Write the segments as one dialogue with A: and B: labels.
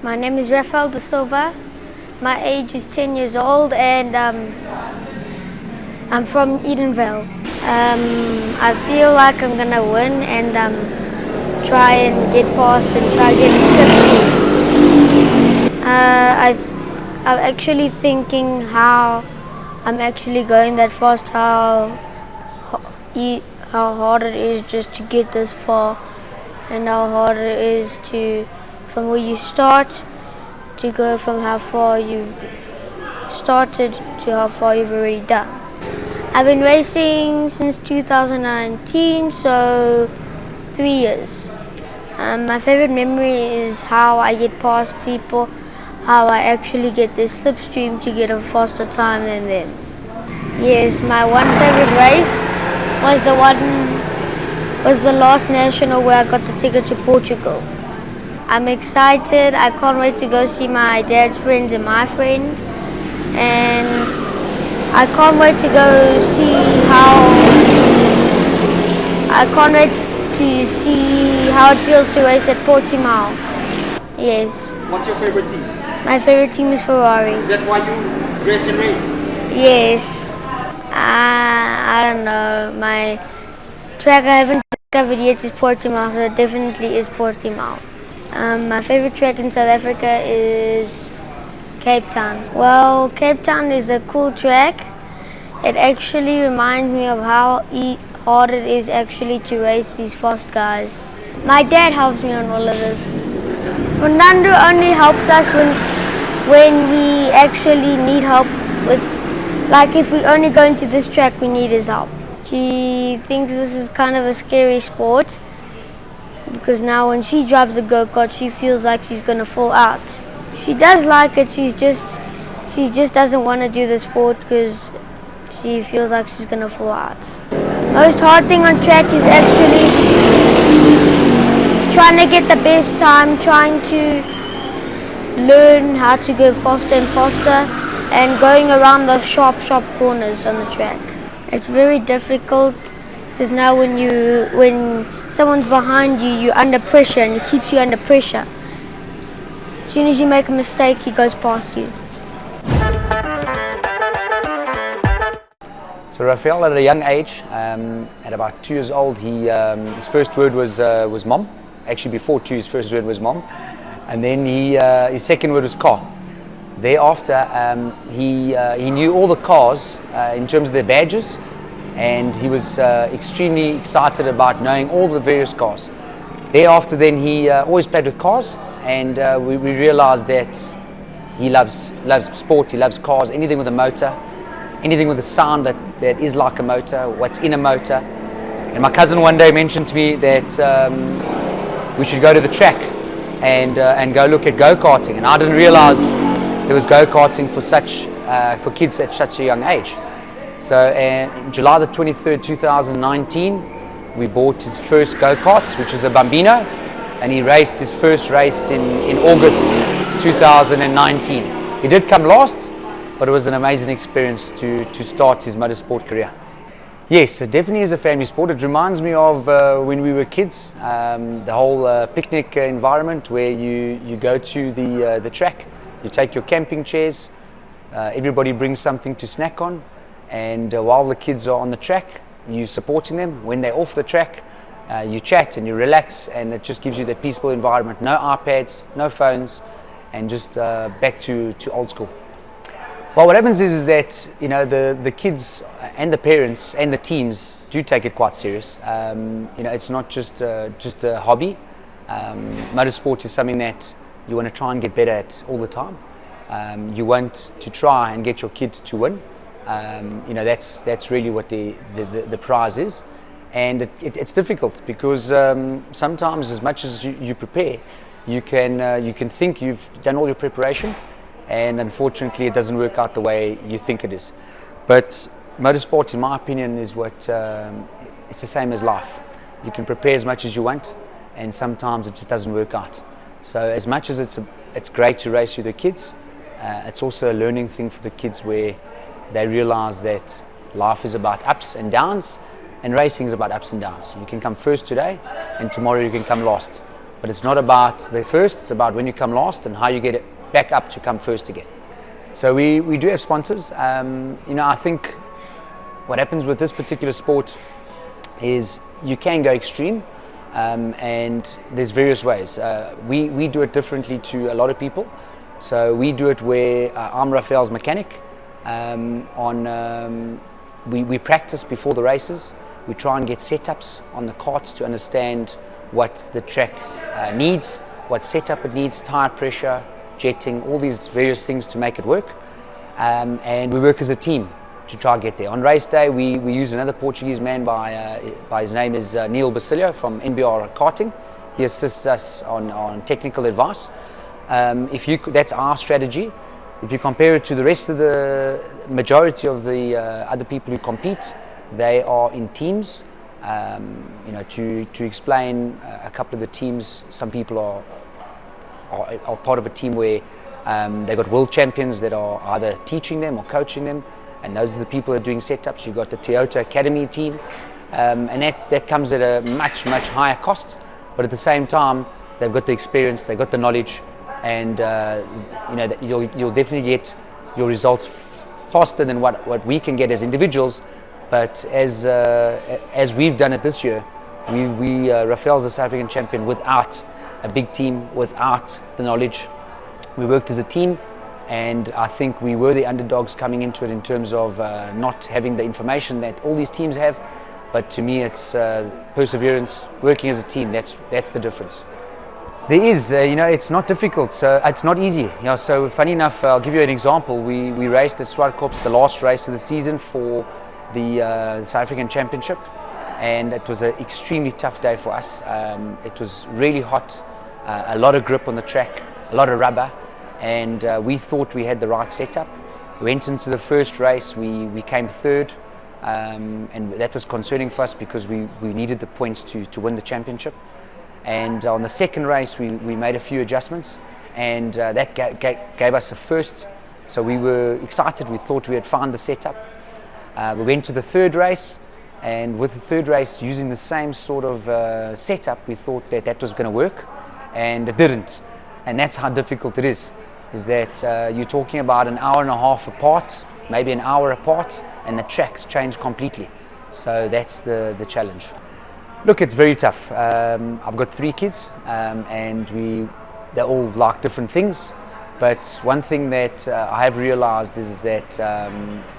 A: My name is Rafael da Silva. My age is 10 years old and I'm from Edenvale. I feel like I'm gonna win and try and get past and try get slipstream. I'm actually thinking how I'm actually going that fast, how hard it is just to get this far and how hard it is to from where you start to go from how far you started to how far you've already done. I've been racing since 2019, so 3 years. My favorite memory is how I get past people, how I actually get this slipstream to get a faster time than them. Yes, my one favorite race was the last national where I got the ticket to Portugal. I'm excited. I can't wait to go see my dad's friends and my friend. And I can't wait to go see how it feels to race at Portimao. Yes.
B: What's your favorite team?
A: My favorite team is Ferrari.
B: Is that why you dress in red?
A: Yes. I don't know. My track I haven't discovered yet is Portimao, so it definitely is Portimao. My favorite track in South Africa is Cape Town. Well, Cape Town is a cool track. It actually reminds me of how hard it is actually to race these fast guys. My dad helps me on all of this. Fernando only helps us when we actually need help with, like if we only go into this track, we need his help. She thinks this is kind of a scary sport, because now when she drives a go-kart, she feels like she's gonna fall out. She does like it, she just doesn't want to do the sport because she feels like she's gonna fall out. Most hard thing on track is actually trying to get the best time, trying to learn how to go faster and faster, and going around the sharp corners on the track. It's very difficult because now when someone's behind you, you're under pressure and it keeps you under pressure. As soon as you make a mistake, he goes past you.
C: So Rafael, at a young age, at about 2 years old, his first word was mom. Actually, before 2, his first word was mom, and then his second word was car. Thereafter, he knew all the cars in terms of their badges, and he was extremely excited about knowing all the various cars. Thereafter, then he always played with cars, and we realized that he loves sport. He loves cars, anything with a motor, anything with a sound that is like a motor, what's in a motor. And my cousin one day mentioned to me that we should go to the track and go look at go-karting, and I didn't realize there was go-karting for kids at such a young age. So in July the 23rd, 2019, we bought his first go-kart, which is a Bambino, and he raced his first race in August 2019. He did come last, but it was an amazing experience to start his motorsport career. Yes, it definitely is a family sport. It reminds me of when we were kids, the whole picnic environment where you go to the track, you take your camping chairs, everybody brings something to snack on, and while the kids are on the track, you're supporting them. When they're off the track, you chat and you relax, and it just gives you that peaceful environment. No iPads, no phones, and just back to old school. Well, what happens is that the kids and the parents and the teams do take it quite serious. It's not just a hobby. Motorsport is something that you want to try and get better at all the time. You want to try and get your kid to win. That's really what the prize is, and it's difficult because sometimes, as much as you prepare, you can think you've done all your preparation, and unfortunately it doesn't work out the way you think it is. But motorsport, in my opinion, is it's the same as life. You can prepare as much as you want, and sometimes it just doesn't work out. So as much as it's great to race with the kids, it's also a learning thing for the kids where they realize that life is about ups and downs, and racing is about ups and downs. You can come first today, and tomorrow you can come last. But it's not about the first, it's about when you come last and how you get it back up to come first again. So we do have sponsors. I think what happens with this particular sport is you can go extreme, and there's various ways. We do it differently to a lot of people. So we do it where I'm Rafael's mechanic. We practice before the races. We try and get setups on the karts to understand what the track needs, what setup it needs, tire pressure, jetting, all these various things to make it work. And we work as a team to try and get there. On race day, we use another Portuguese man by his name is Neil Basilio from NBR Karting. He assists us on technical advice. That's our strategy. If you compare it to the rest of the majority of the other people who compete, they are in teams. To explain a couple of the teams, some people are part of a team where they've got world champions that are either teaching them or coaching them, and those are the people that are doing setups. You've got the Toyota Academy team, and that comes at a much higher cost, but at the same time they've got the experience, they've got the knowledge, and you'll definitely get your results faster than what we can get as individuals. But as we've done it this year, Rafael's the South African champion without a big team, without the knowledge. We worked as a team, and I think we were the underdogs coming into it in terms of not having the information that all these teams have. But to me, it's perseverance, working as a team. That's the difference. There is, it's not difficult, so it's not easy. So funny enough, I'll give you an example. We raced at Swartkops, the last race of the season for the South African Championship, and it was an extremely tough day for us. It was really hot, a lot of grip on the track, a lot of rubber, and we thought we had the right setup. We went into the first race, we came third, and that was concerning for us because we needed the points to win the championship. And on the second race we made a few adjustments, and that gave us a first, so we were excited. We thought we had found the setup. We went to the third race, and with the third race using the same sort of setup, we thought that was going to work, and it didn't. And that's how difficult it is that you're talking about an hour and a half apart, maybe an hour apart, and the tracks change completely. So that's the challenge. Look, it's very tough. I've got 3 kids, and they all like different things. But one thing that I have realized is that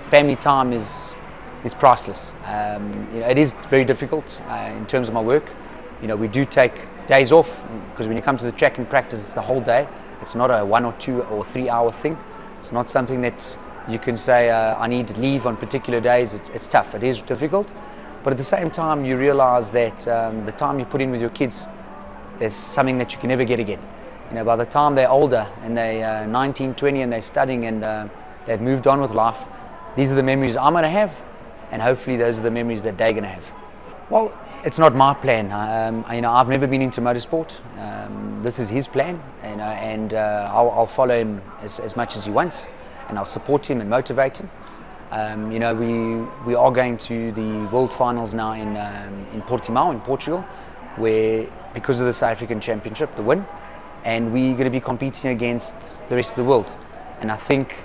C: family time is priceless. It is very difficult in terms of my work. We do take days off, because when you come to the track and practice, it's a whole day. It's not a 1 or 2 or 3 hour thing. It's not something that you can say I need leave on particular days. It's tough. It is difficult. But at the same time, you realize that the time you put in with your kids, there's something that you can never get again. By the time they're older and they're 19, 20, and they're studying and they've moved on with life, these are the memories I'm going to have, and hopefully those are the memories that they're going to have. Well, it's not my plan. I've never been into motorsport. This is his plan, and I'll follow him as much as he wants, and I'll support him and motivate him. We are going to the World Finals now in Portimão in Portugal, where because of the South African Championship, the win, and we're going to be competing against the rest of the world. And I think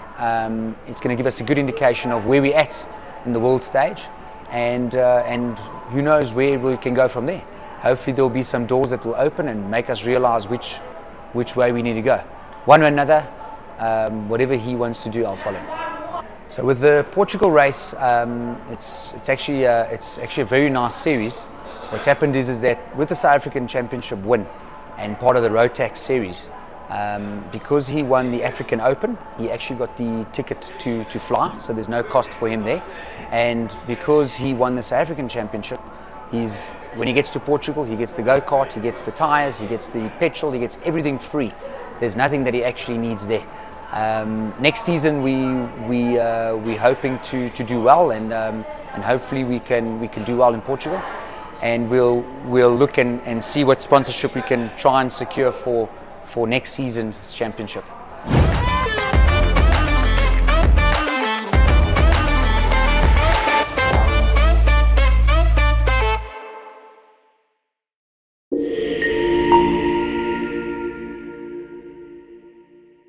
C: it's going to give us a good indication of where we're at in the world stage, and who knows where we can go from there. Hopefully there will be some doors that will open and make us realize which way we need to go. One way or another, whatever he wants to do, I'll follow. So with the Portugal race, it's actually a very nice series. What's happened is that with the South African Championship win and part of the Rotax series, because he won the African Open, he actually got the ticket to fly, so there's no cost for him there. And because he won the South African Championship, when he gets to Portugal, he gets the go-kart, he gets the tyres, he gets the petrol, he gets everything free. There's nothing that he actually needs there. Next season we're hoping to do well, and hopefully we can do well in Portugal, and we'll look and see what sponsorship we can try and secure for next season's championship.